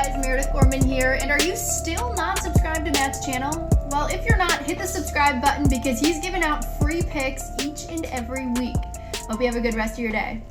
guys, Meredith Gorman here, and are you still not subscribed to Matt's channel? Well, if you're not, hit the subscribe button because he's giving out free picks each and every week. Hope you have a good rest of your day.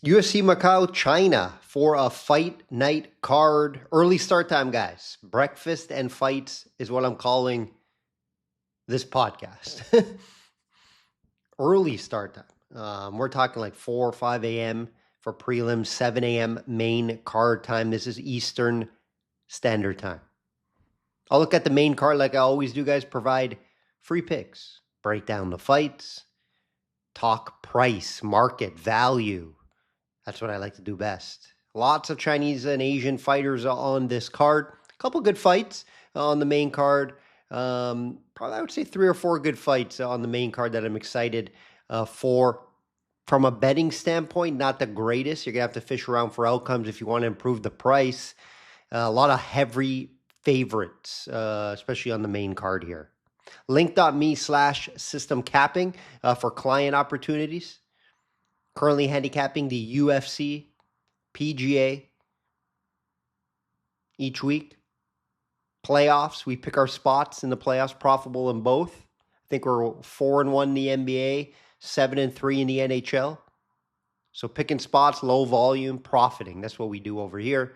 UFC Macau, China for a fight night card. Early start time, guys. Breakfast and fights is what I'm calling this podcast. Early start time. We're talking like 4 or 5 a.m. for prelims, 7 a.m. main card time. This is Eastern Standard Time. I'll look at the main card like I always do, guys. Provide free picks. Break down the fights. Talk price, market, value. That's what I like to do best. Lots of Chinese and Asian fighters on this card. A couple good fights on the main card. Probably I would say 3 or 4 good fights on the main card that I'm excited for. From a betting standpoint, not the greatest. You're going to have to fish around for outcomes if you want to improve the price. A lot of heavy favorites, especially on the main card here. Link.me/system capping for client opportunities. Currently handicapping the UFC, PGA each week. Playoffs, we pick our spots in the playoffs, profitable in both. I think we're 4-1 in the NBA, 7-3 in the NHL. So picking spots, low volume, profiting. That's what we do over here.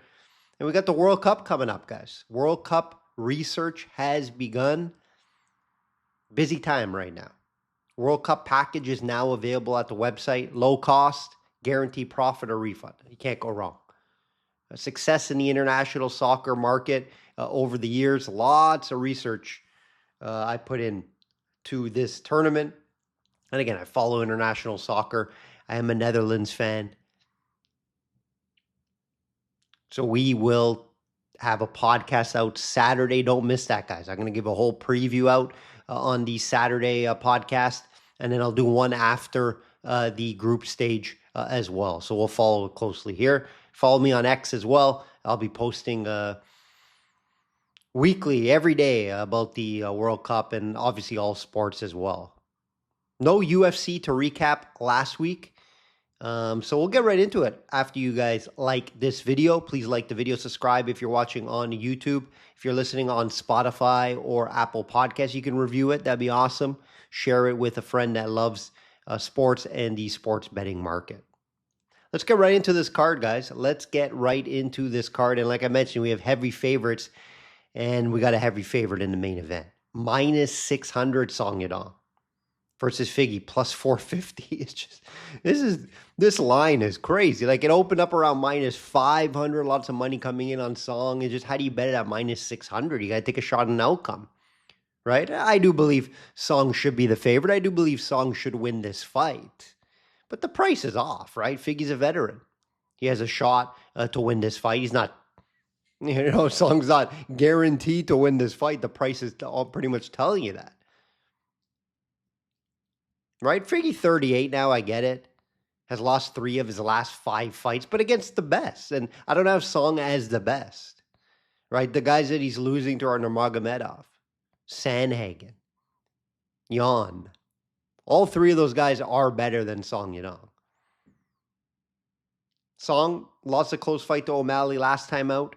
And we got the World Cup coming up, guys. World Cup research has begun. Busy time right now. World Cup package is now available at the website. Low cost, guaranteed profit or refund. You can't go wrong. Success in the international soccer market over the years. Lots of research I put in to this tournament. And again, I follow international soccer. I am a Netherlands fan. So we will have a podcast out Saturday. Don't miss that, guys. I'm going to give a whole preview out on the Saturday podcast. And then I'll do one after the group stage as well. So we'll follow it closely here. Follow me on X as well. I'll be posting weekly, every day about the World Cup and obviously all sports as well. No UFC to recap last week. So we'll get right into it after you guys like this video. Please like the video, subscribe if you're watching on YouTube. If you're listening on Spotify or Apple Podcasts, you can review it. That'd be awesome. Share it with a friend that loves sports and the sports betting market. Let's get right into this card, guys. Let's get right into this card. And like I mentioned, we have heavy favorites, and we got a heavy favorite in the main event. -600 Song Yadong versus Figgy, +450. It's just, this line is crazy. Like, it opened up around -500, lots of money coming in on Song. It's just, how do you bet it at -600? You got to take a shot on an outcome, right? I do believe Song should be the favorite. I do believe Song should win this fight. But the price is off, right? Figgy's a veteran. He has a shot to win this fight. He's not, Song's not guaranteed to win this fight. The price is all pretty much telling you that. Right? Figgy 38 now, I get it. Has lost 3 of his last 5 fights, but against the best. And I don't have Song as the best. Right? The guys that he's losing to are Nurmagomedov, Sandhagen, Yan. All 3 of those guys are better than Song Yadong. Song lost a close fight to O'Malley last time out.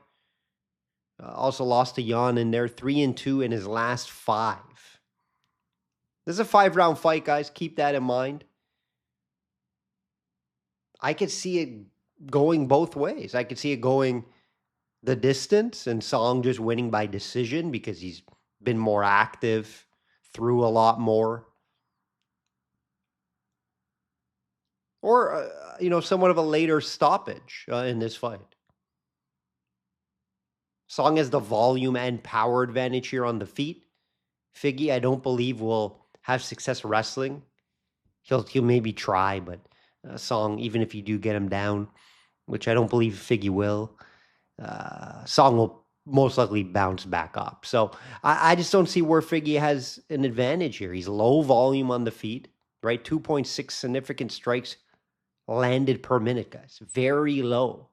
Also lost to Yan in there. 3-2 in his last 5. This is a 5-round fight, guys. Keep that in mind. I could see it going both ways. I could see it going the distance and Song just winning by decision because he's been more active, threw a lot more. Or, somewhat of a later stoppage in this fight. Song has the volume and power advantage here on the feet. Figgy, I don't believe, will have success wrestling. He'll maybe try, but Song, even if you do get him down, which I don't believe Figgy will, Song will most likely bounce back up. So I just don't see where Figgy has an advantage here. He's low volume on the feet, right? 2.6 significant strikes landed per minute, guys. Very low.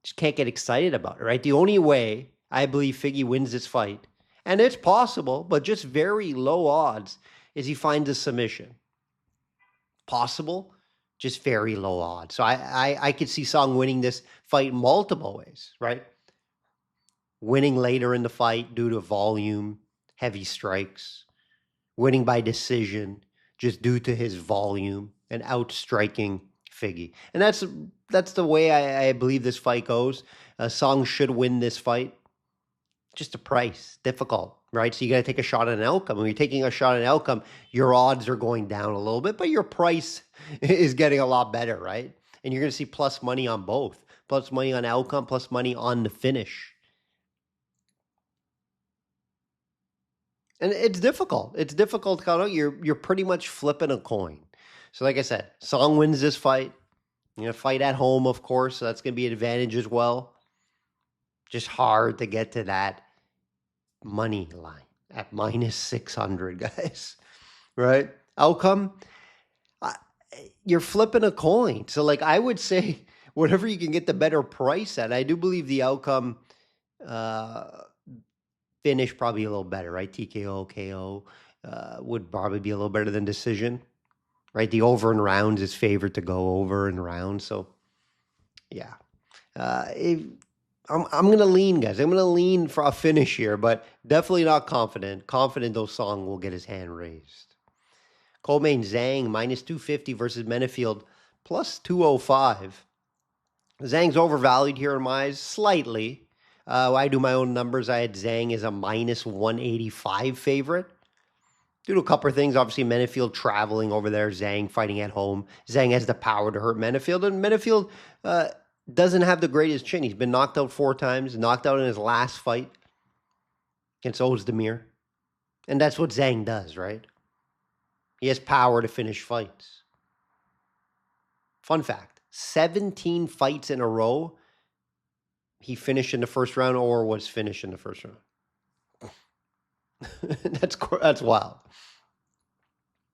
Just can't get excited about it, right? The only way I believe Figgy wins this fight, and it's possible, but just very low odds, is he finds a submission. Possible, just very low odds. So I could see Song winning this fight multiple ways, right? Winning later in the fight due to volume, heavy strikes, winning by decision just due to his volume and outstriking Figgy. And that's the way I believe this fight goes. Song should win this fight. Just a price, difficult, right? So you got to take a shot at an outcome. When you're taking a shot at an outcome, your odds are going down a little bit, but your price is getting a lot better, right? And you're going to see plus money on both, plus money on outcome, plus money on the finish. And it's difficult. It's difficult to count out. You're pretty much flipping a coin. So like I said, Song wins this fight. Fight at home, of course. So that's going to be an advantage as well. Just hard to get to that money line at minus 600, guys. Right? Outcome, you're flipping a coin. So like I would say, whatever you can get the better price at. I do believe the outcome finish probably a little better, right? TKO, KO would probably be a little better than decision, right? The over and rounds is favored to go over and rounds. So yeah. I'm going to lean, guys. I'm going to lean for a finish here, but definitely not confident. Confident though Song will get his hand raised. Co-main Zhang, minus 250 versus Menefield, plus 205. Zhang's overvalued here in my eyes, slightly. I do my own numbers. I had Zhang as a minus 185 favorite. Due to a couple of things, obviously Menefield traveling over there, Zhang fighting at home. Zhang has the power to hurt Menefield, and Menefield doesn't have the greatest chin. He's been knocked out 4 times, knocked out in his last fight against Ozdemir. And that's what Zhang does, right? He has power to finish fights. Fun fact, 17 fights in a row, he finished in the first round or was finished in the first round. That's wild.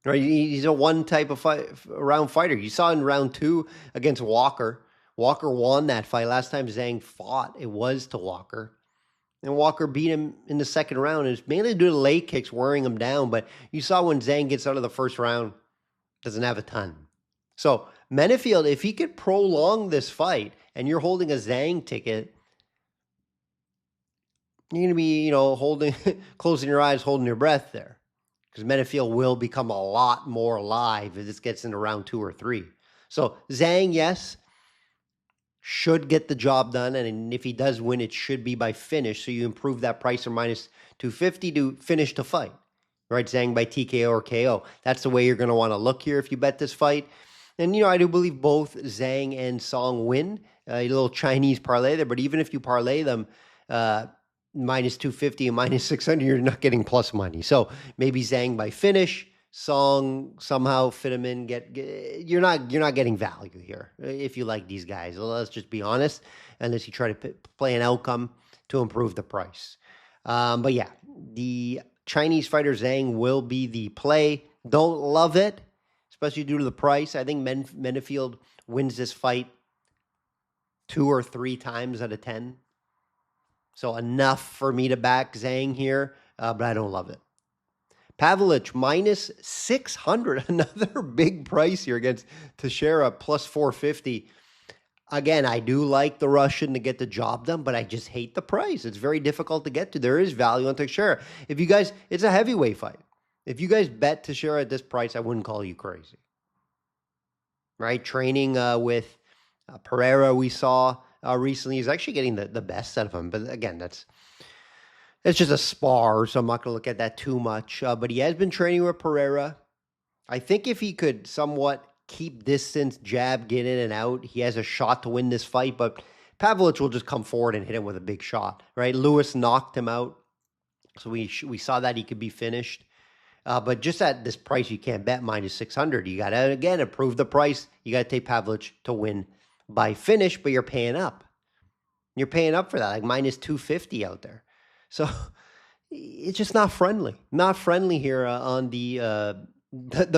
Right? He's a one type of round fighter. You saw in round 2 against Walker. Walker won that fight. Last time Zhang fought, it was to Walker. And Walker beat him in the second round. It's mainly due to leg kicks wearing him down. But you saw when Zhang gets out of the first round, doesn't have a ton. So Menefield, if he could prolong this fight and you're holding a Zhang ticket, you're going to be, holding, closing your eyes, holding your breath there. Because Menefield will become a lot more alive if this gets into round 2 or 3. So Zhang, yes, should get the job done. And if he does win, it should be by finish. So you improve that price from minus 250 to finish the fight. Right? Zhang by TKO or KO. That's the way you're going to want to look here if you bet this fight. And, I do believe both Zhang and Song win. A little Chinese parlay there. But even if you parlay them, minus 250 and minus 600, you're not getting plus money. So maybe Zhang by finish, Song somehow fit him in. You're not getting value here if you like these guys. Let's just be honest. Unless you try to play an outcome to improve the price. But yeah, the Chinese fighter Zhang will be the play. Don't love it, especially due to the price. I think Menefield wins this fight 2 or 3 times out of 10. So enough for me to back Zhang here, but I don't love it. Pavlich, minus 600. Another big price here against Teixeira, plus 450. Again, I do like the Russian to get the job done, but I just hate the price. It's very difficult to get to. There is value on Teixeira. If you guys, it's a heavyweight fight. If you guys bet Teixeira at this price, I wouldn't call you crazy. Right? Training with Pereira we saw recently. He's actually getting the best out of him. But again, that's just a spar, so I'm not going to look at that too much. But he has been training with Pereira. I think if he could somewhat keep distance, jab, get in and out, he has a shot to win this fight. But Pavlich will just come forward and hit him with a big shot, right? Lewis knocked him out, so we saw that he could be finished. But just at this price, you can't bet minus 600. You got to, again, improve the price. You got to take Pavlich to win by finish, but you're paying up. You're paying up for that, like minus 250 out there. So it's just not friendly. Not friendly here on the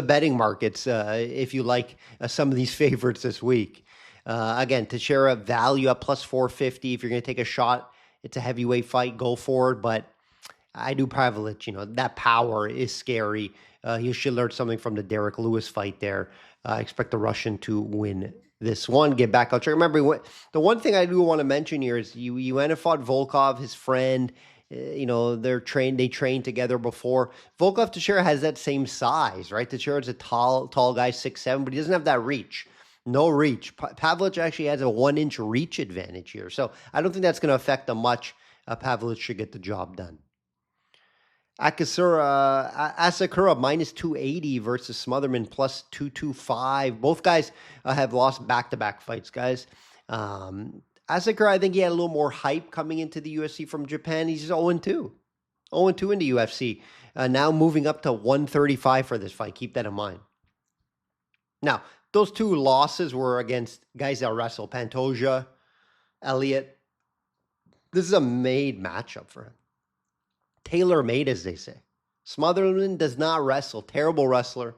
betting markets if you like some of these favorites this week. Again, Teixeira value at plus 450. If you're going to take a shot, it's a heavyweight fight, go for it. But I do Pavlich, that power is scary. You should learn something from the Derek Lewis fight there. I expect the Russian to win this one, get back on track. Remember, the one thing I do want to mention here is you went and fought Volkov, his friend. They trained together before. Volkov Teixeira has that same size, right? Teixeira's a tall guy, 6'7", but he doesn't have that reach. No reach. Pavlich actually has a 1-inch reach advantage here. So I don't think that's going to affect them much. Pavlich should get the job done. Asakura minus 280 versus Smotherman plus 225. Both guys have lost back-to-back fights, guys. Asakura, I think he had a little more hype coming into the UFC from Japan. He's just 0-2. 0-2 in the UFC. Now moving up to 135 for this fight. Keep that in mind. Now, those two losses were against guys that wrestle. Pantoja, Elliott. This is a made matchup for him. Tailor-made, as they say. Smotherman does not wrestle. Terrible wrestler.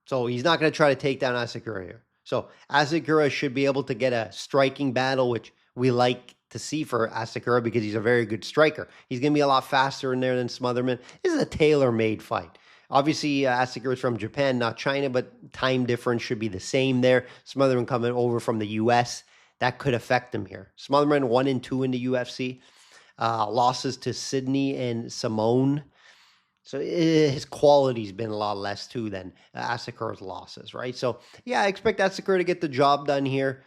So he's not going to try to take down Asakura here. So Asakura should be able to get a striking battle, which we like to see for Asakura because he's a very good striker. He's going to be a lot faster in there than Smotherman. This is a tailor-made fight. Obviously, Asakura is from Japan, not China, but time difference should be the same there. Smotherman coming over from the U.S., that could affect him here. Smotherman 1-2 in the UFC. Losses to Sydney and Simone. So his quality's been a lot less too than Asakura's losses, right? So yeah, I expect Asakura to get the job done here.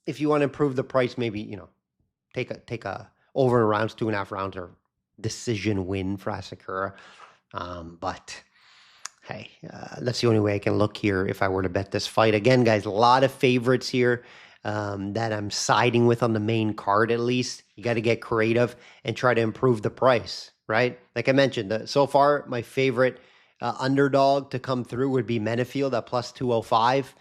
If you want to improve the price, maybe, take a over in rounds, 2.5 rounds, or decision win for Asakura. But hey, that's the only way I can look here if I were to bet this fight. Again, guys, a lot of favorites here that I'm siding with on the main card at least. You got to get creative and try to improve the price, right? Like I mentioned, so far, my favorite underdog to come through would be Menefield at plus 205.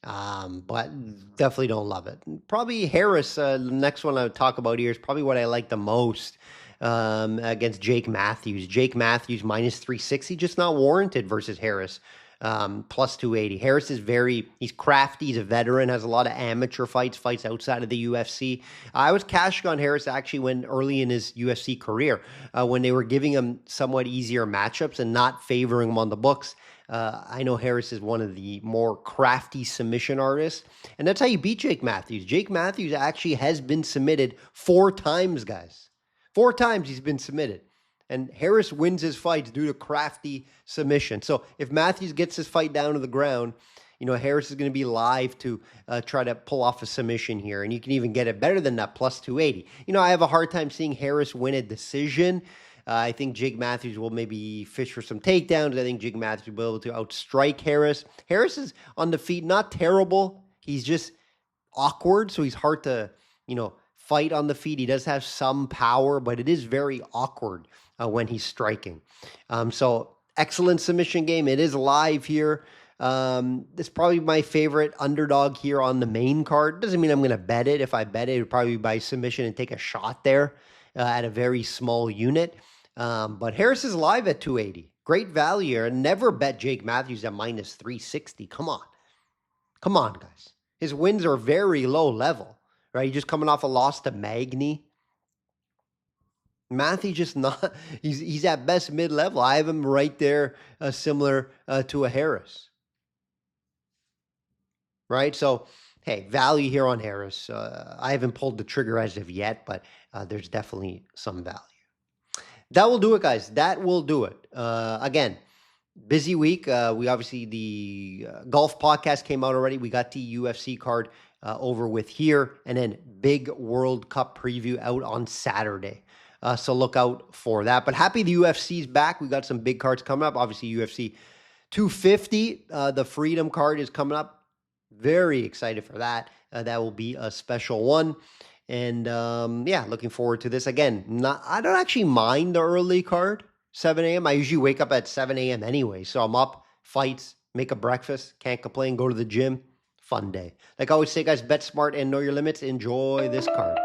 But definitely don't love it. Probably Harris, the next one I would talk about here is probably what I like the most against Jake Matthews. Jake Matthews minus 360, just not warranted versus Harris. Plus 280. Harris is he's crafty, he's a veteran, has a lot of amateur fights outside of the UFC. I was cashing on Harris actually when early in his UFC career, when they were giving him somewhat easier matchups and not favoring him on the books. I know Harris is one of the more crafty submission artists, and that's how you beat Jake Matthews. Jake Matthews actually has been submitted 4 times, guys. 4 times he's been submitted. And Harris wins his fights due to crafty submission. So if Matthews gets his fight down to the ground, Harris is going to be live to try to pull off a submission here. And you can even get it better than that, plus 280. I have a hard time seeing Harris win a decision. I think Jake Matthews will maybe fish for some takedowns. I think Jake Matthews will be able to outstrike Harris. Harris is on the feet, not terrible. He's just awkward, so he's hard to, fight on the feet. He does have some power, but it is very awkward when he's striking. So excellent submission game. It is live here. It's probably my favorite underdog here on the main card. Doesn't mean I'm going to bet it. If I bet it would probably be by submission and take a shot there at a very small unit. But Harris is live at 280. Great value here. Never bet Jake Matthews at minus 360. Come on, guys. His wins are very low level. Right, he's just coming off a loss to Magny. Matthews just not, he's at best mid-level. I have him right there, similar to a Harris. Right, so, hey, value here on Harris. I haven't pulled the trigger as of yet, but there's definitely some value. That will do it, guys. That will do it. Again, busy week. We obviously, the golf podcast came out already. We got the UFC card over with here, and then big World Cup preview out on Saturday. So look out for that. But happy the UFC's back. We got some big cards coming up. Obviously, UFC 250, the Freedom card is coming up. Very excited for that. That will be a special one. And looking forward to this. Again, I don't actually mind the early card, 7 a.m. I usually wake up at 7 a.m. anyway. So I'm up, fights, make a breakfast, can't complain, go to the gym. Fun day. Like I always say, guys, bet smart and know your limits. Enjoy this card.